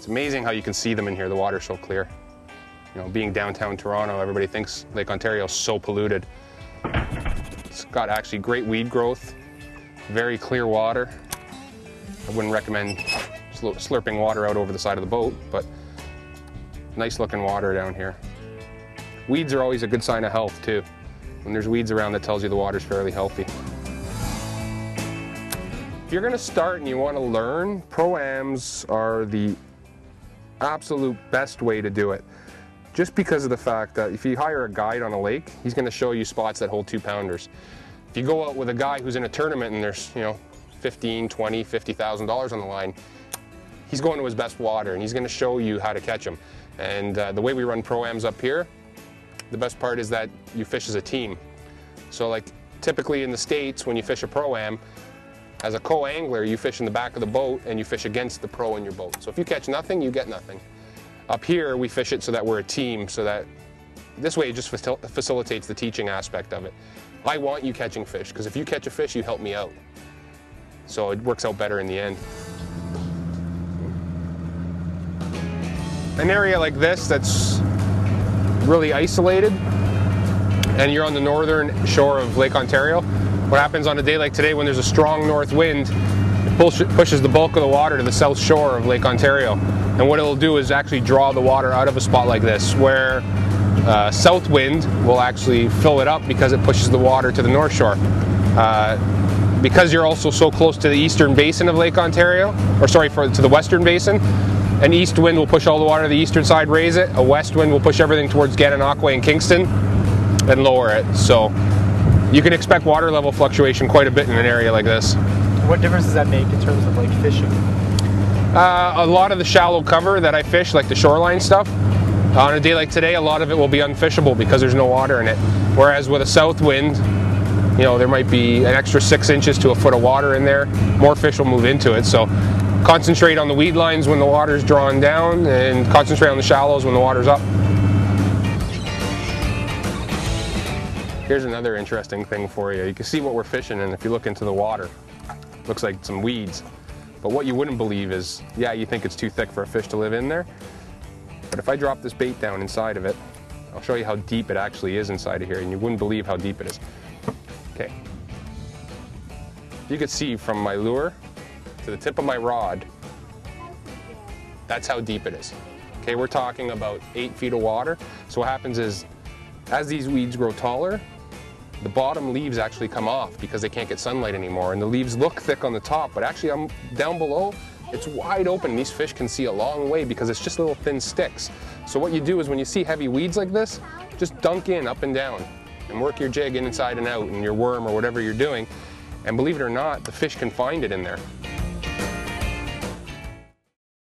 It's amazing how you can see them in here. The water's so clear. You know, being downtown Toronto, everybody thinks Lake Ontario is so polluted. It's got actually great weed growth, very clear water. I wouldn't recommend slurping water out over the side of the boat, but nice looking water down here. Weeds are always a good sign of health too. When there's weeds around, that tells you the water's fairly healthy. If you're gonna start and you wanna learn, Pro-Ams are the absolute best way to do it. Just because of the fact that if you hire a guide on a lake, he's gonna show you spots that hold 2-pounders. If you go out with a guy who's in a tournament and there's, you know, $15,000, $20,000, $50,000 on the line, he's going to his best water and he's going to show you how to catch them. And the way we run Pro-Ams up here, the best part is that you fish as a team. So like typically in the States, when you fish a Pro-Am, as a co-angler, you fish in the back of the boat and you fish against the pro in your boat. So if you catch nothing, you get nothing. Up here, we fish it so that we're a team, so that this way it just facilitates the teaching aspect of it. I want you catching fish, because if you catch a fish, you help me out. So it works out better in the end. An area like this that's really isolated, and you're on the northern shore of Lake Ontario, what happens on a day like today when there's a strong north wind, it pushes the bulk of the water to the south shore of Lake Ontario. And what it'll do is actually draw the water out of a spot like this, where south wind will actually fill it up because it pushes the water to the north shore. Because you're also so close to the eastern basin of Lake Ontario, or sorry, to the western basin, an east wind will push all the water to the eastern side, raise it. A west wind will push everything towards Gananoque and Kingston and lower it. So you can expect water level fluctuation quite a bit in an area like this. What difference does that make in terms of like fishing? A lot of the shallow cover that I fish, like the shoreline stuff, on a day like today, a lot of it will be unfishable because there's no water in it. Whereas with a south wind, you know, there might be an extra 6 inches to a foot of water in there. More fish will move into it. So concentrate on the weed lines when the water's drawn down, and concentrate on the shallows when the water's up. Here's another interesting thing for you. You can see what we're fishing, and if you look into the water, it looks like some weeds. But what you wouldn't believe is, yeah, you think it's too thick for a fish to live in there. But if I drop this bait down inside of it, I'll show you how deep it actually is inside of here, and you wouldn't believe how deep it is. Okay. You can see from my lure to the tip of my rod, that's how deep it is. Okay, we're talking about 8 feet of water. So what happens is, as these weeds grow taller, the bottom leaves actually come off because they can't get sunlight anymore, and the leaves look thick on the top, but actually down below, it's wide open. These fish can see a long way because it's just little thin sticks. So what you do is when you see heavy weeds like this, just dunk in up and down and work your jig inside and out and your worm or whatever you're doing, and believe it or not, the fish can find it in there.